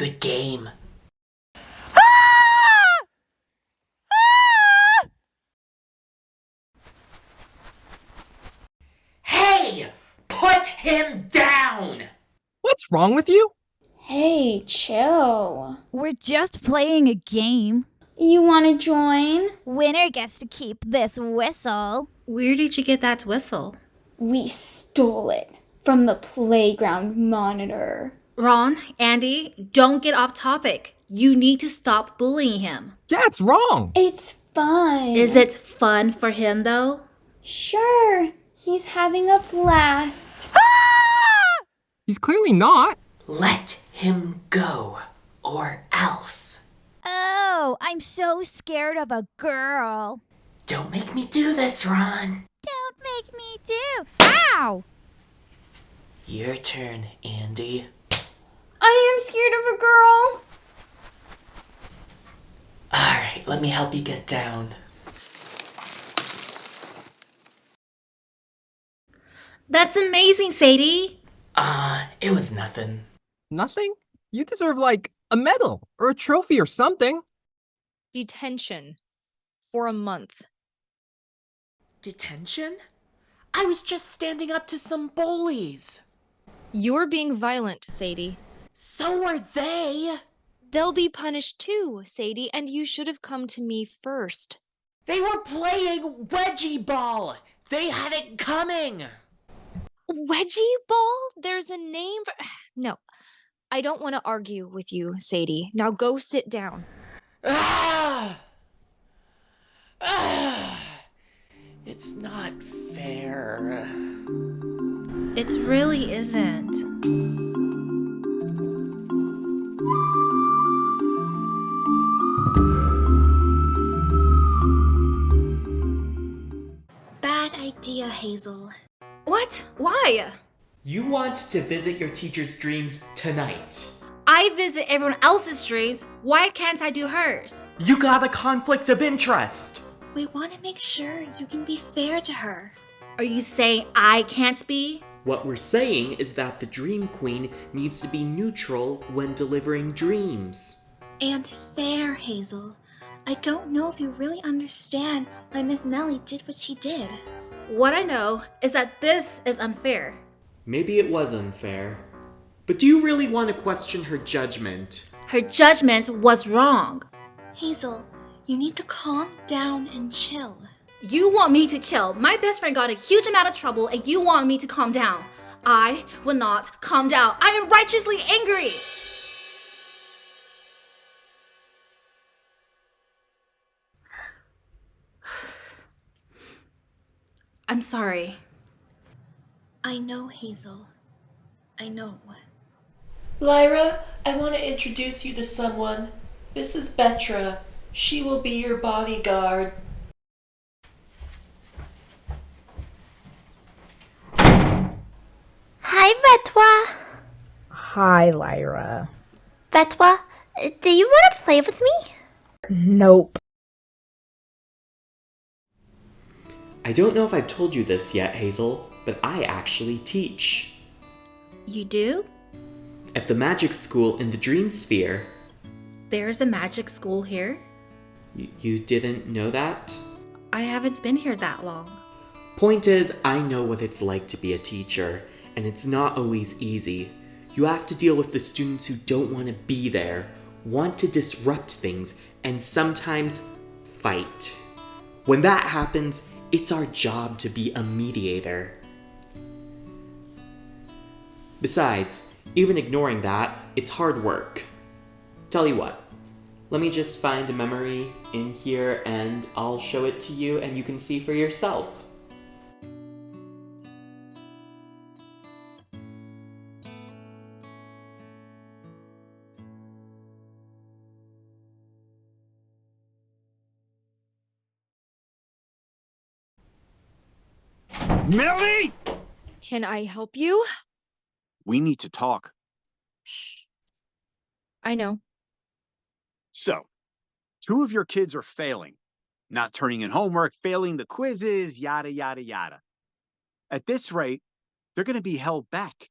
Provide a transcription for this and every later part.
Good game. Hey! Put him down! What's wrong with you? Hey, chill. We're just playing a game. You want to join? Winner gets to keep this whistle. Where did you get that whistle? We stole it from the playground monitor. Ron, Andy, don't get off topic. You need to stop bullying him. That's wrong. It's fun. Is it fun for him, though? Sure. He's having a blast. He's clearly not. Let him go, or else. Oh, I'm so scared of a girl. Don't make me do this, Ron. Don't make me do. Ow! Your turn, Andy. I am scared of a girl. Alright, let me help you get down. That's amazing, Sadie. It was nothing. Nothing? You deserve, like, a medal or a trophy or something. Detention. For a month. Detention? I was just standing up to some bullies. You're being violent, Sadie. So are they. They'll be punished too, Sadie, and you should have come to me first. They were playing wedgie ball. They had it coming. Wedgie ball? There's a name for... No, I don't want to argue with you, Sadie. Now go sit down. Ah! Ah! It's not fair. It really isn't. Bad idea, Hazel. What? Why? You want to visit your teacher's dreams tonight. I visit everyone else's dreams. Why can't I do hers? You got a conflict of interest. We want to make sure you can be fair to her. Are you saying I can't be? What we're saying is that the Dream Queen needs to be neutral when delivering dreams. And fair, Hazel. I don't know if you really understand why Miss Melly did what she did. What I know is that this is unfair. Maybe it was unfair. But do you really want to question her judgment? Her judgment was wrong. Hazel, you need to calm down and chill. You want me to chill. My best friend got a huge amount of trouble and you want me to calm down. I will not calm down. I am righteously angry. I'm sorry. I know, Hazel. I know. Lyra, I want to introduce you to someone. This is Betra. She will be your bodyguard. Hi, Betwa. Hi, Lyra. Betwa, do you want to play with me? Nope. I don't know if I've told you this yet, Hazel, but I actually teach. You do? At the magic school in the Dream Sphere. There's a magic school here? You didn't know that? I haven't been here that long. Point is, I know what it's like to be a teacher, and it's not always easy. You have to deal with the students who don't want to be there, want to disrupt things, and sometimes fight. When that happens, it's our job to be a mediator. Besides, even ignoring that, it's hard work. Tell you what, let me just find a memory in here and I'll show it to you and you can see for yourself. Melly! Can I help you? We need to talk. I know. So, two of your kids are failing. Not turning in homework, failing the quizzes, yada, yada, yada. At this rate, they're going to be held back.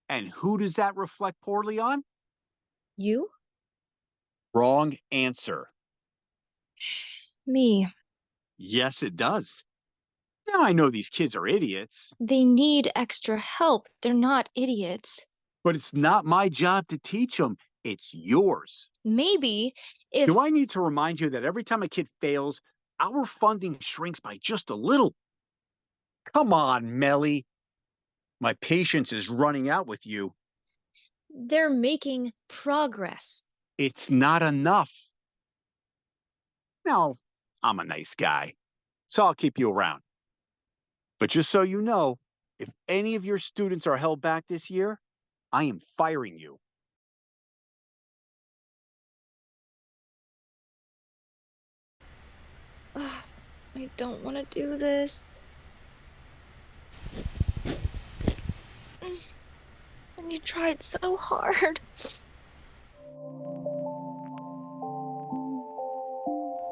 And who does that reflect poorly on? You? Wrong answer. Me. Yes, it does. Now I know these kids are idiots, They need extra help. They're not idiots. but it's not my job to teach them. It's yours. Maybe if Do I need to remind you that every time a kid fails, our funding shrinks by just a little? Come on, Melly. My patience is running out with you. they're making progress. It's not enough. Now, I'm a nice guy, so I'll keep you around. But just so you know, if any of your students are held back this year, I am firing you. Ugh, I don't want to do this. And you tried so hard.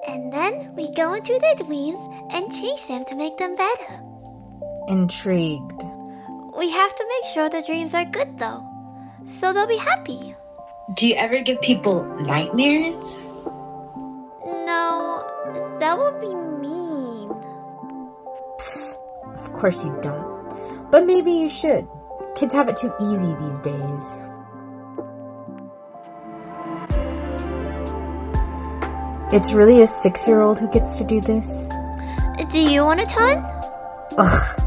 And then we go into their dreams and change them to make them better. Intrigued. We have to make sure the dreams are good though, so they'll be happy. Do you ever give people nightmares? No, that would be mean. Of course you don't. But maybe you should. Kids have it too easy these days. It's really a 6-year-old who gets to do this? Do you want a ton? Ugh.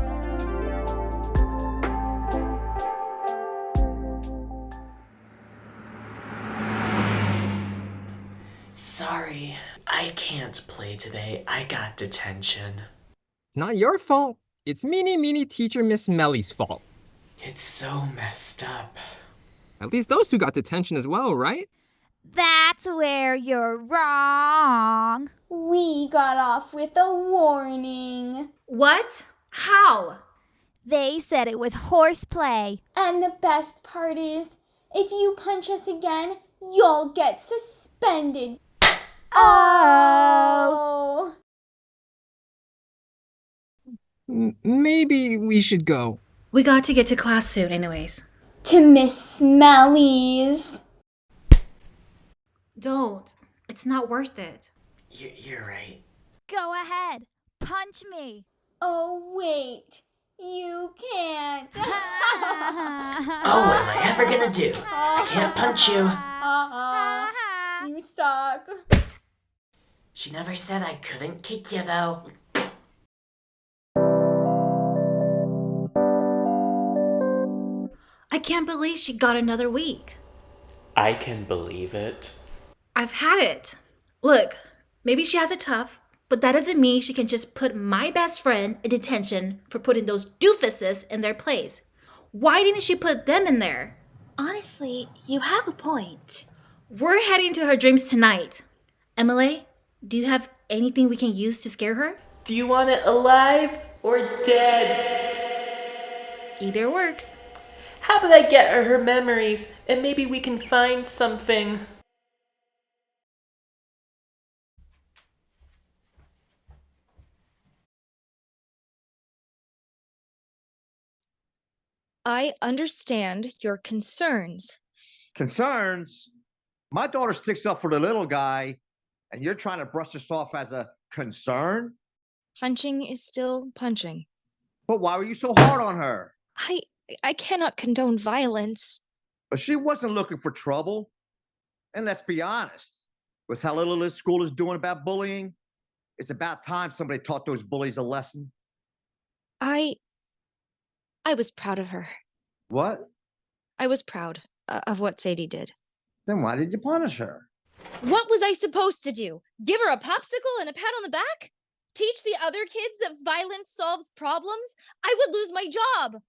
Sorry, I can't play today. I got detention. It's not your fault. It's meanie teacher Miss Melly's fault. It's so messed up. At least those two got detention as well, right? That's where you're wrong. We got off with a warning. What? How? They said it was horseplay. And the best part is, if you punch us again, you'll get suspended. Oh! Maybe we should go. We got to get to class soon, anyways. To Miss Smelly's. Don't. It's not worth it. You're right. Go ahead. Punch me. Oh, wait. You can't. Oh, what am I ever gonna do? I can't punch you. You suck. She never said I couldn't kick you, though. I can't believe she got another week. I can believe it. I've had it. Look, maybe she has it tough, but that doesn't mean she can just put my best friend in detention for putting those doofuses in their place. Why didn't she put them in there? Honestly, you have a point. We're heading to her dreams tonight. Emily, do you have anything we can use to scare her? Do you want it alive or dead? Either works. How about I get her memories and maybe we can find something? I understand your concerns. Concerns? My daughter sticks up for the little guy, and you're trying to brush this off as a concern? Punching is still punching. But why were you so hard on her? I cannot condone violence. But she wasn't looking for trouble. And let's be honest, with how little this school is doing about bullying, it's about time somebody taught those bullies a lesson. I was proud of her. What? I was proud of what Sadie did. Then why did you punish her? What was I supposed to do? Give her a popsicle and a pat on the back? Teach the other kids that violence solves problems? I would lose my job.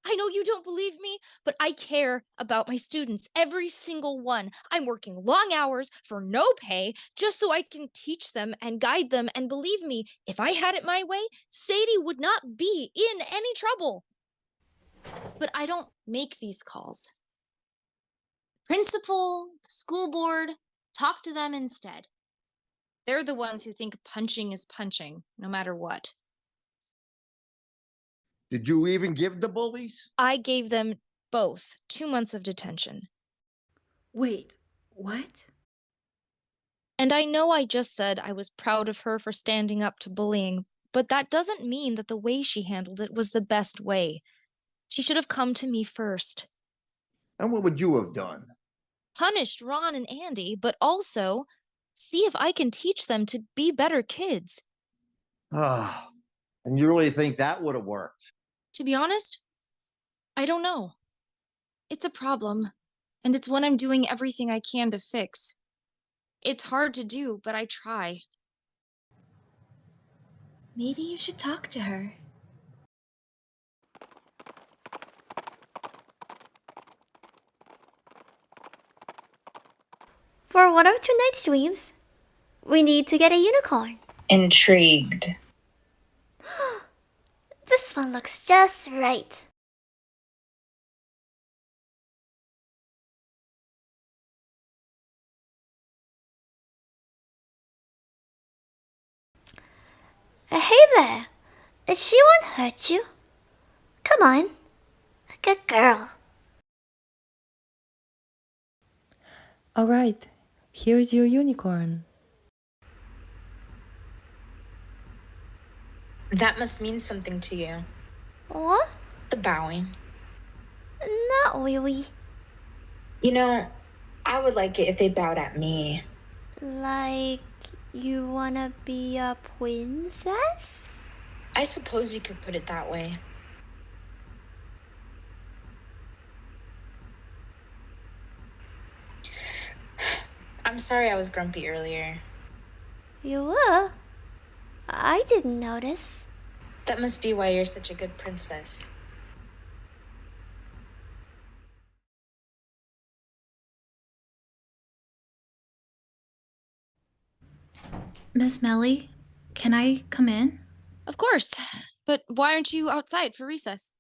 I know you don't believe me, but I care about my students, every single one. I'm working long hours for no pay just so I can teach them and guide them. And believe me, if I had it my way, Sadie would not be in any trouble. But I don't make these calls. Principal, the school board, talk to them instead. They're the ones who think punching is punching, no matter what. Did you even give the bullies? I gave them both 2 months of detention. Wait, what? And I know I just said I was proud of her for standing up to bullying, but that doesn't mean that the way she handled it was the best way. She should have come to me first. And what would you have done? Punished Ron and Andy, but also see if I can teach them to be better kids. Ah, and you really think that would have worked? To be honest, I don't know. It's a problem, and it's one I'm doing everything I can to fix. It's hard to do, but I try. Maybe you should talk to her. For one of tonight's dreams, we need to get a unicorn. Intrigued. This one looks just right. Hey there. She won't hurt you. Come on. Good girl. Alright, here's your unicorn. That must mean something to you. What? The bowing. Not really. You know, I would like it if they bowed at me. Like, you wanna be a princess? I suppose you could put it that way. I'm sorry I was grumpy earlier. You were? I didn't notice. That must be why you're such a good princess. Miss Melly, can I come in? Of course, but why aren't you outside for recess?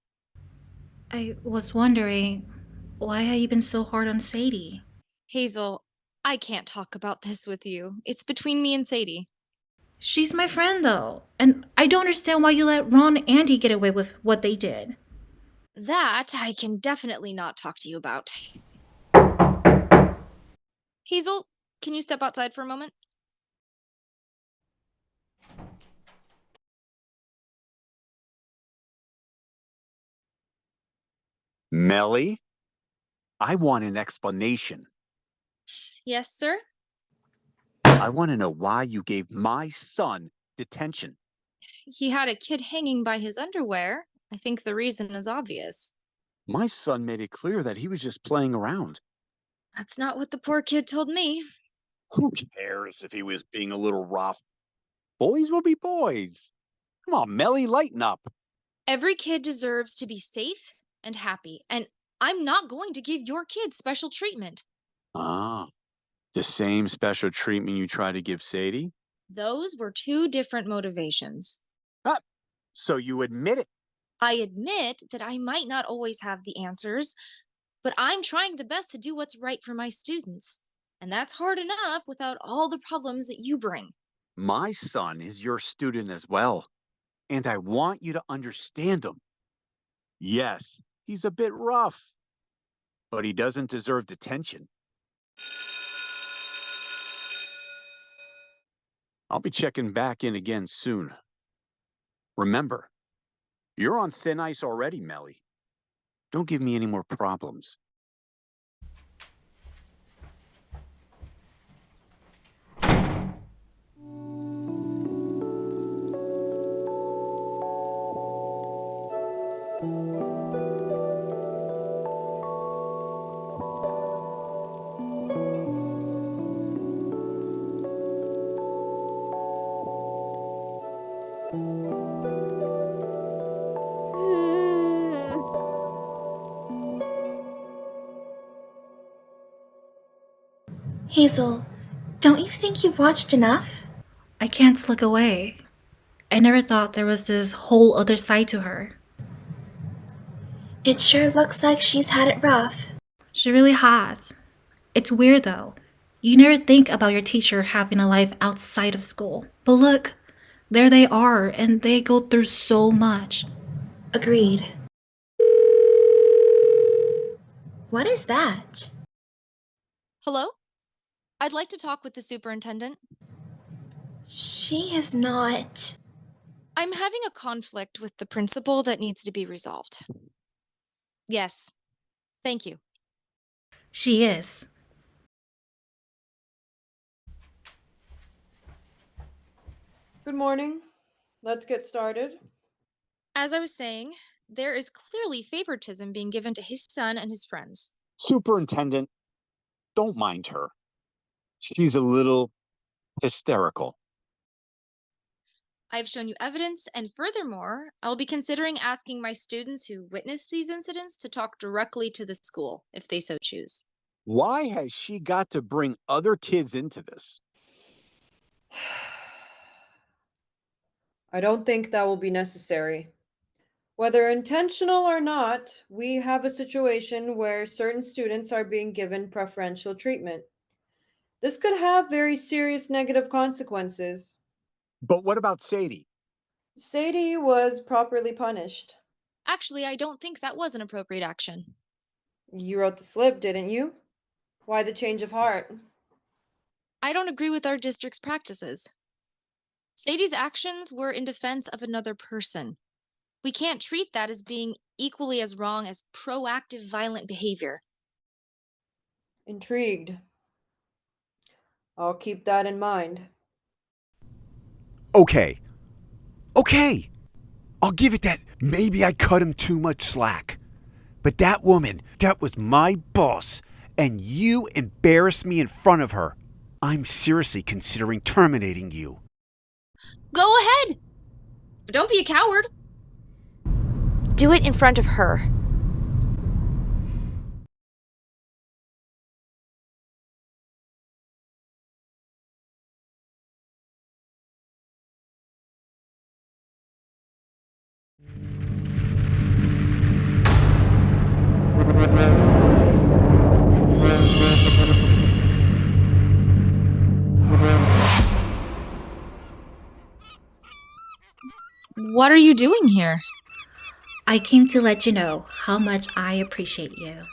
I was wondering, why have you been so hard on Sadie? Hazel, I can't talk about this with you. It's between me and Sadie. She's my friend, though, and I don't understand why you let Ron and Andy get away with what they did. That I can definitely not talk to you about. Hazel, can you step outside for a moment? Melly, I want an explanation. Yes, sir? I want to know why you gave my son detention. He had a kid hanging by his underwear. I think the reason is obvious. My son made it clear that he was just playing around. That's not what the poor kid told me. Who cares if he was being a little rough? Boys will be boys. Come on, Melly, lighten up. Every kid deserves to be safe and happy, and I'm not going to give your kid special treatment. Ah, the same special treatment you try to give Sadie? Those were two different motivations. Ah, so you admit it. I admit that I might not always have the answers, but I'm trying the best to do what's right for my students. And that's hard enough without all the problems that you bring. My son is your student as well, and I want you to understand him. Yes, he's a bit rough, but he doesn't deserve detention. I'll be checking back in again soon. Remember, you're on thin ice already, Melly. Don't give me any more problems. Hazel, don't you think you've watched enough? I can't look away. I never thought there was this whole other side to her. It sure looks like she's had it rough. She really has. It's weird, though. You never think about your teacher having a life outside of school. But look, there they are, and they go through so much. Agreed. What is that? Hello? I'd like to talk with the superintendent. She is not. I'm having a conflict with the principal that needs to be resolved. Yes. Thank you. She is. Good morning. Let's get started. As I was saying, there is clearly favoritism being given to his son and his friends. Superintendent, don't mind her. She's a little hysterical. I've shown you evidence, and furthermore, I'll be considering asking my students who witnessed these incidents to talk directly to the school, if they so choose. Why has she got to bring other kids into this? I don't think that will be necessary. Whether intentional or not, we have a situation where certain students are being given preferential treatment. This could have very serious negative consequences. But what about Sadie? Sadie was properly punished. Actually, I don't think that was an appropriate action. You wrote the slip, didn't you? Why the change of heart? I don't agree with our district's practices. Sadie's actions were in defense of another person. We can't treat that as being equally as wrong as proactive violent behavior. Intrigued. I'll keep that in mind. Okay. I'll give it that maybe I cut him too much slack. But that woman, that was my boss, and you embarrassed me in front of her. I'm seriously considering terminating you. Go ahead! But don't be a coward. Do it in front of her. What are you doing here? I came to let you know how much I appreciate you.